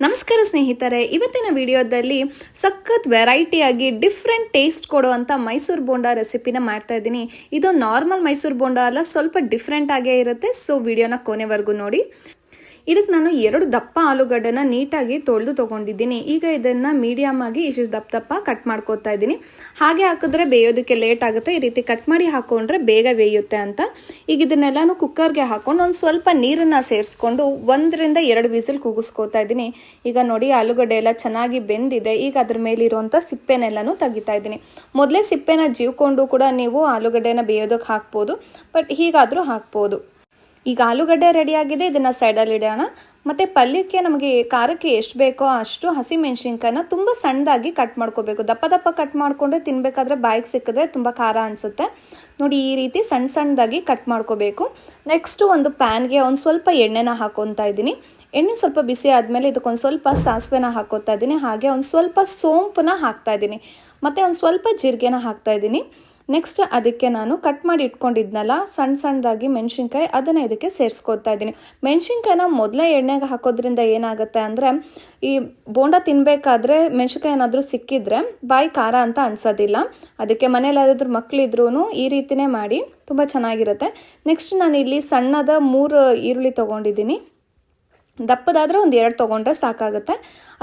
ನಮಸ್ಕಾರ ಸ್ನೇಹಿತರೆ, ಇವತ್ತಿನ ವಿಡಿಯೋದಲ್ಲಿ ಸಖತ್ ವೆರೈಟಿಯಾಗಿ ಡಿಫ್ರೆಂಟ್ ಟೇಸ್ಟ್ ಕೊಡುವಂಥ ಮೈಸೂರು ಬೋಂಡಾ ರೆಸಿಪಿನ ಮಾಡ್ತಾ ಇದ್ದೀನಿ. ಇದು ನಾರ್ಮಲ್ ಮೈಸೂರು ಬೋಂಡಾ ಅಲ್ಲ, ಸ್ವಲ್ಪ ಡಿಫ್ರೆಂಟ್ ಆಗೇ ಇರುತ್ತೆ. ಸೊ ವಿಡಿಯೋನ ಕೊನೆವರೆಗೂ ನೋಡಿ. ಇದಕ್ಕೆ ನಾನು 2 ದಪ್ಪ ಆಲೂಗಡ್ಡೆನ ನೀಟಾಗಿ ತೊಳೆದು ತೊಗೊಂಡಿದ್ದೀನಿ. ಈಗ ಇದನ್ನು ಮೀಡಿಯಮ್ ಆಗಿ ಇಷ್ಟು ದಪ್ಪ ಕಟ್ ಮಾಡ್ಕೋತಾ ಇದ್ದೀನಿ. ಹಾಗೆ ಹಾಕಿದ್ರೆ ಬೇಯೋದಕ್ಕೆ ಲೇಟ್ ಆಗುತ್ತೆ. ಈ ರೀತಿ ಕಟ್ ಮಾಡಿ ಹಾಕೊಂಡ್ರೆ ಬೇಗ ಬೇಯುತ್ತೆ ಅಂತ. ಈಗ ಇದನ್ನೆಲ್ಲನೂ ಕುಕ್ಕರ್ಗೆ ಹಾಕೊಂಡು ಒಂದು ಸ್ವಲ್ಪ ನೀರನ್ನು ಸೇರಿಸ್ಕೊಂಡು 1 ರಿಂದ 2 ವಿಸಿಲ್ ಕೂಗಿಸ್ಕೋತಾ ಇದ್ದೀನಿ. ಈಗ ನೋಡಿ ಆಲೂಗಡ್ಡೆ ಎಲ್ಲ ಚೆನ್ನಾಗಿ ಬೆಂದಿದೆ. ಈಗ ಅದ್ರ ಮೇಲಿರುವಂಥ ಸಿಪ್ಪೆನೆಲ್ಲನೂ ತೆಗಿತಾ ಇದ್ದೀನಿ. ಮೊದಲೇ ಸಿಪ್ಪೆನ ಜೀವ್ಕೊಂಡು ಕೂಡ ನೀವು ಆಲೂಗಡ್ಡೆನ ಬೇಯೋದಕ್ಕೆ ಹಾಕ್ಬೋದು, ಬಟ್ ಹೀಗಾದರೂ ಹಾಕ್ಬೋದು. ಈಗ ಆಲೂಗಡ್ಡೆ ರೆಡಿಯಾಗಿದೆ, ಇದನ್ನು ಸೈಡಲ್ಲಿ ಇಡೋಣ. ಮತ್ತು ಪಲ್ಯಕ್ಕೆ ನಮಗೆ ಖಾರಕ್ಕೆ ಎಷ್ಟು ಬೇಕೋ ಅಷ್ಟು ಹಸಿಮೆಣ್ಸಿನ್ಕಾಯಿನ ತುಂಬ ಸಣ್ಣದಾಗಿ ಕಟ್ ಮಾಡ್ಕೋಬೇಕು. ದಪ್ಪ ಕಟ್ ಮಾಡಿಕೊಂಡ್ರೆ ತಿನ್ನಬೇಕಾದ್ರೆ ಬಾಯಿಗೆ ಸಿಕ್ಕಿದ್ರೆ ತುಂಬ ಖಾರ ಅನಿಸುತ್ತೆ. ನೋಡಿ, ಈ ರೀತಿ ಸಣ್ಣದಾಗಿ ಕಟ್ ಮಾಡ್ಕೋಬೇಕು. ನೆಕ್ಸ್ಟು ಒಂದು ಪ್ಯಾನ್ಗೆ ಒಂದು ಸ್ವಲ್ಪ ಎಣ್ಣೆನ ಹಾಕ್ಕೊತಾ ಇದ್ದೀನಿ. ಎಣ್ಣೆ ಸ್ವಲ್ಪ ಬಿಸಿ ಆದಮೇಲೆ ಇದಕ್ಕೊಂದು ಸ್ವಲ್ಪ ಸಾಸಿವೆನ ಹಾಕ್ಕೋತಾ ಇದ್ದೀನಿ. ಹಾಗೆ ಒಂದು ಸ್ವಲ್ಪ ಸೋಂಪನ್ನ ಹಾಕ್ತಾ ಇದ್ದೀನಿ. ಮತ್ತು ಒಂದು ಸ್ವಲ್ಪ ಜೀರಿಗೆನ ಹಾಕ್ತಾ ಇದ್ದೀನಿ. ನೆಕ್ಸ್ಟ್ ಅದಕ್ಕೆ ನಾನು ಕಟ್ ಮಾಡಿ ಇಟ್ಕೊಂಡಿದ್ನಲ್ಲ ಸಣ್ಣದಾಗಿ ಮೆಣಸಿನ್ಕಾಯಿ, ಅದನ್ನು ಇದಕ್ಕೆ ಸೇರಿಸ್ಕೊತಾ ಇದ್ದೀನಿ. ಮೆಣಸಿನ್ಕಾಯಿನ ಮೊದಲೇ ಎಣ್ಣೆಗೆ ಹಾಕೋದ್ರಿಂದ ಏನಾಗುತ್ತೆ ಅಂದರೆ, ಈ ಬೋಂಡ ತಿನ್ನಬೇಕಾದ್ರೆ ಮೆಣಸಿನ್ಕಾಯಿ ಏನಾದರೂ ಸಿಕ್ಕಿದ್ರೆ ಬಾಯಿ ಖಾರ ಅಂತ ಅನ್ಸೋದಿಲ್ಲ. ಅದಕ್ಕೆ ಮನೇಲಿ ಯಾರಾದ್ರೂ ಮಕ್ಕಳಿದ್ರೂ ಈ ರೀತಿಯೇ ಮಾಡಿ, ತುಂಬ ಚೆನ್ನಾಗಿರುತ್ತೆ. ನೆಕ್ಸ್ಟ್ ನಾನು ಇಲ್ಲಿ ಸಣ್ಣದ 3 ಈರುಳ್ಳಿ ತೊಗೊಂಡಿದ್ದೀನಿ. ದಪ್ಪದಾದರೆ ಒಂದು 2 ತೊಗೊಂಡ್ರೆ ಸಾಕಾಗುತ್ತೆ.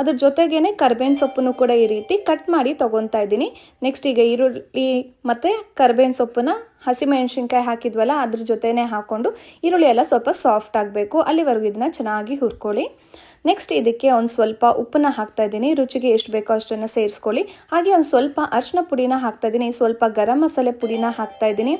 ಅದ್ರ ಜೊತೆಗೇ ಕರಿಬೇವಿನ ಸೊಪ್ಪನ್ನು ಕೂಡ ಈ ರೀತಿ ಕಟ್ ಮಾಡಿ ತೊಗೊತಾ ಇದ್ದೀನಿ. ನೆಕ್ಸ್ಟ್ ಈಗ ಈರುಳ್ಳಿ ಮತ್ತು ಕರಿಬೇವಿನ ಸೊಪ್ಪನ್ನ ಹಸಿಮೆಣಸಿನ್ಕಾಯಿ ಹಾಕಿದ್ವಲ್ಲ ಅದ್ರ ಜೊತೆನೇ ಹಾಕ್ಕೊಂಡು ಈರುಳ್ಳಿ ಎಲ್ಲ ಸ್ವಲ್ಪ ಸಾಫ್ಟ್ ಆಗಬೇಕು, ಅಲ್ಲಿವರೆಗೂ ಇದನ್ನ ಚೆನ್ನಾಗಿ ಹುರ್ಕೊಳ್ಳಿ. ನೆಕ್ಸ್ಟ್ ಇದಕ್ಕೆ ಒಂದು ಸ್ವಲ್ಪ ಉಪ್ಪನ್ನ ಹಾಕ್ತಾ ಇದ್ದೀನಿ. ರುಚಿಗೆ ಎಷ್ಟು ಬೇಕೋ ಅಷ್ಟನ್ನು ಸೇರಿಸ್ಕೊಳ್ಳಿ. ಹಾಗೆ ಒಂದು ಸ್ವಲ್ಪ ಅರಿಶಿನ ಪುಡಿನ ಹಾಕ್ತಾ ಇದ್ದೀನಿ. ಸ್ವಲ್ಪ ಗರಂ ಮಸಾಲೆ ಪುಡಿನ ಹಾಕ್ತಾ ಇದ್ದೀನಿ.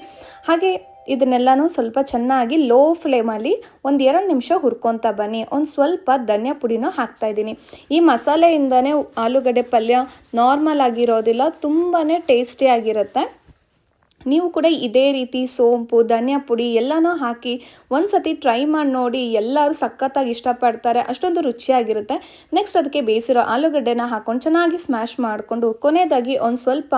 ಹಾಗೆ ಇದನ್ನೆಲ್ಲನೂ ಸ್ವಲ್ಪ ಚೆನ್ನಾಗಿ ಲೋ ಫ್ಲೇಮಲ್ಲಿ 1-2 ನಿಮಿಷ ಹುರ್ಕೊತಾ ಬನ್ನಿ. ಒಂದು ಸ್ವಲ್ಪ ಧನಿಯಾ ಪುಡಿನೂ ಹಾಕ್ತಾ ಇದ್ದೀನಿ. ಈ ಮಸಾಲೆಯಿಂದನೇ ಆಲೂಗಡ್ಡೆ ಪಲ್ಯ ನಾರ್ಮಲ್ ಆಗಿರೋದಿಲ್ಲ, ತುಂಬಾ ಟೇಸ್ಟಿಯಾಗಿರುತ್ತೆ. ನೀವು ಕೂಡ ಇದೇ ರೀತಿ ಸೋಂಪು, ಧನಿಯಾ ಪುಡಿ ಎಲ್ಲನೂ ಹಾಕಿ ಒಂದು ಸತಿ ಟ್ರೈ ಮಾಡಿ ನೋಡಿ. ಎಲ್ಲರೂ ಸಖತ್ತಾಗಿ ಇಷ್ಟಪಡ್ತಾರೆ, ಅಷ್ಟೊಂದು ರುಚಿಯಾಗಿರುತ್ತೆ. ನೆಕ್ಸ್ಟ್ ಅದಕ್ಕೆ ಬೇಯಿಸಿರೋ ಆಲೂಗಡ್ಡೆನ ಹಾಕ್ಕೊಂಡು ಚೆನ್ನಾಗಿ ಸ್ಮ್ಯಾಶ್ ಮಾಡಿಕೊಂಡು ಕೊನೆಯದಾಗಿ ಒಂದು ಸ್ವಲ್ಪ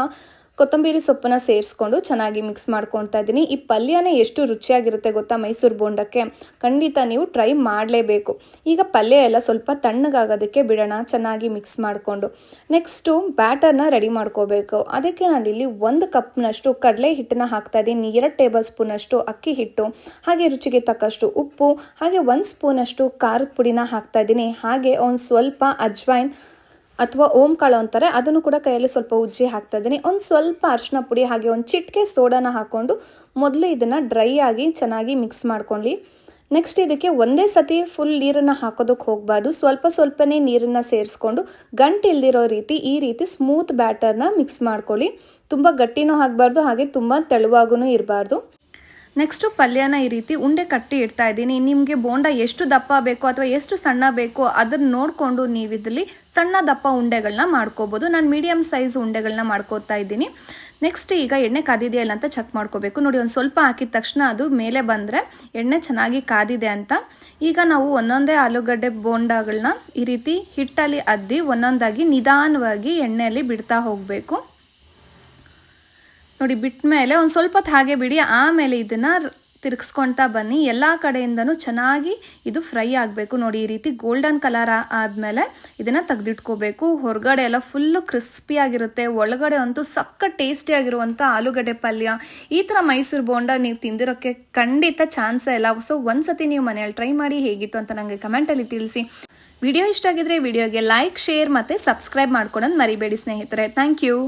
ಕೊತ್ತಂಬರಿ ಸೊಪ್ಪನ್ನ ಸೇರಿಸ್ಕೊಂಡು ಚೆನ್ನಾಗಿ ಮಿಕ್ಸ್ ಮಾಡ್ಕೊತಾ ಇದ್ದೀನಿ. ಈ ಪಲ್ಯನೇ ಎಷ್ಟು ರುಚಿಯಾಗಿರುತ್ತೆ ಗೊತ್ತಾ ಮೈಸೂರು ಬೋಂಡಕ್ಕೆ. ಖಂಡಿತ ನೀವು ಟ್ರೈ ಮಾಡಲೇಬೇಕು. ಈಗ ಪಲ್ಯ ಎಲ್ಲ ಸ್ವಲ್ಪ ತಣ್ಣಗಾಗೋದಕ್ಕೆ ಬಿಡೋಣ, ಚೆನ್ನಾಗಿ ಮಿಕ್ಸ್ ಮಾಡಿಕೊಂಡು. ನೆಕ್ಸ್ಟು ಬ್ಯಾಟರ್ನ ರೆಡಿ ಮಾಡ್ಕೋಬೇಕು. ಅದಕ್ಕೆ ನಾನಿಲ್ಲಿ 1 ಕಪ್ನಷ್ಟು ಕಡಲೆ ಹಿಟ್ಟನ್ನ ಹಾಕ್ತಾ ಇದ್ದೀನಿ. 2 ಟೇಬಲ್ ಸ್ಪೂನಷ್ಟು ಅಕ್ಕಿ ಹಿಟ್ಟು, ಹಾಗೆ ರುಚಿಗೆ ತಕ್ಕಷ್ಟು ಉಪ್ಪು, ಹಾಗೆ 1 ಸ್ಪೂನಷ್ಟು ಖಾರದ ಪುಡಿನ ಹಾಕ್ತಾ ಇದ್ದೀನಿ. ಹಾಗೆ ಒಂದು ಸ್ವಲ್ಪ ಅಜ್ವೈನ್ ಅಥವಾ ಓಂಕಾಳು ಅಂತಾರೆ, ಅದನ್ನು ಕೂಡ ಕೈಯಲ್ಲಿ ಸ್ವಲ್ಪ ಉಜ್ಜಿ ಹಾಕ್ತಾ ಇದ್ದೀನಿ. ಒಂದು ಸ್ವಲ್ಪ ಅರಿಶಿನ ಪುಡಿ, ಹಾಗೆ ಒಂದು ಚಿಟಿಕೆ ಸೋಡಾನ ಹಾಕ್ಕೊಂಡು ಮೊದಲು ಇದನ್ನು ಡ್ರೈ ಆಗಿ ಚೆನ್ನಾಗಿ ಮಿಕ್ಸ್ ಮಾಡ್ಕೊಳ್ಳಿ. ನೆಕ್ಸ್ಟ್ ಇದಕ್ಕೆ ಒಂದೇ ಸತಿ ಫುಲ್ ನೀರನ್ನು ಹಾಕೋದಕ್ಕೆ ಹೋಗಬಾರ್ದು. ಸ್ವಲ್ಪನೇ ನೀರನ್ನು ಸೇರಿಸ್ಕೊಂಡು ಗಂಟು ಇಲ್ದಿರೋ ರೀತಿ ಈ ರೀತಿ ಸ್ಮೂತ್ ಬ್ಯಾಟರ್ನ ಮಿಕ್ಸ್ ಮಾಡ್ಕೊಳ್ಳಿ. ತುಂಬ ಗಟ್ಟಿನೂ ಆಗಬಾರ್ದು, ಹಾಗೆ ತುಂಬ ತೆಳುವಾಗೂ ಇರಬಾರ್ದು. ನೆಕ್ಸ್ಟು ಪಲ್ಯನ ಈ ರೀತಿ ಉಂಡೆ ಕಟ್ಟಿ ಇಡ್ತಾ ಇದ್ದೀನಿ. ನಿಮಗೆ ಬೋಂಡ ಎಷ್ಟು ದಪ್ಪ ಬೇಕೋ ಅಥವಾ ಎಷ್ಟು ಸಣ್ಣ ಬೇಕೋ ಅದನ್ನು ನೋಡಿಕೊಂಡು ನೀವು ಇದರಲ್ಲಿ ಸಣ್ಣ ದಪ್ಪ ಉಂಡೆಗಳನ್ನ ಮಾಡ್ಕೋಬೋದು. ನಾನು ಮೀಡಿಯಮ್ ಸೈಜ್ ಉಂಡೆಗಳನ್ನ ಮಾಡ್ಕೋತಾ ಇದ್ದೀನಿ. ನೆಕ್ಸ್ಟ್ ಈಗ ಎಣ್ಣೆ ಕಾದಿದೆಯಲ್ಲ ಅಂತ ಚೆಕ್ ಮಾಡ್ಕೋಬೇಕು. ನೋಡಿ, ಒಂದು ಸ್ವಲ್ಪ ಹಾಕಿದ ತಕ್ಷಣ ಅದು ಮೇಲೆ ಬಂದರೆ ಎಣ್ಣೆ ಚೆನ್ನಾಗಿ ಕಾದಿದೆ ಅಂತ. ಈಗ ನಾವು ಒಂದೊಂದೇ ಆಲೂಗಡ್ಡೆ ಬೋಂಡಗಳನ್ನ ಈ ರೀತಿ ಹಿಟ್ಟಲ್ಲಿ ಅದ್ದಿ ಒಂದೊಂದಾಗಿ ನಿಧಾನವಾಗಿ ಎಣ್ಣೆಯಲ್ಲಿ ಬಿಡ್ತಾ ಹೋಗಬೇಕು. ನೋಡಿ, ಬಿಟ್ಟ ಮೇಲೆ ಒಂದು ಸ್ವಲ್ಪ ಹೊತ್ತು ಹಾಗೆ ಬಿಡಿ. ಆಮೇಲೆ ಇದನ್ನು ತಿರುಗಿಸ್ಕೊಳ್ತಾ ಬನ್ನಿ. ಎಲ್ಲ ಕಡೆಯಿಂದನೂ ಚೆನ್ನಾಗಿ ಇದು ಫ್ರೈ ಆಗಬೇಕು. ನೋಡಿ, ಈ ರೀತಿ ಗೋಲ್ಡನ್ ಕಲರ್ ಆದಮೇಲೆ ಇದನ್ನು ತೆಗೆದಿಟ್ಕೋಬೇಕು. ಹೊರಗಡೆ ಎಲ್ಲ ಫುಲ್ಲು ಕ್ರಿಸ್ಪಿಯಾಗಿರುತ್ತೆ, ಒಳಗಡೆ ಅಂತೂ ಸಖತ್ ಟೇಸ್ಟಿಯಾಗಿರುವಂಥ ಆಲೂಗಡ್ಡೆ ಪಲ್ಯ. ಈ ಥರ ಮೈಸೂರು ಬೋಂಡ ನೀವು ತಿಂದಿರೋಕ್ಕೆ ಖಂಡಿತ ಚಾನ್ಸೇ ಇಲ್ಲ. ಸೊ ಒಂದು ಸತಿ ನೀವು ಮನೆಯಲ್ಲಿ ಟ್ರೈ ಮಾಡಿ ಹೇಗಿತ್ತು ಅಂತ ನನಗೆ ಕಮೆಂಟಲ್ಲಿ ತಿಳಿಸಿ. ವಿಡಿಯೋ ಇಷ್ಟ ಆಗಿದ್ರೆ ವಿಡಿಯೋಗೆ ಲೈಕ್, ಶೇರ್ ಮತ್ತು ಸಬ್ಸ್ಕ್ರೈಬ್ ಮಾಡ್ಕೊಳೋದು ಮರಿಬೇಡಿ ಸ್ನೇಹಿತರೆ. Thank you.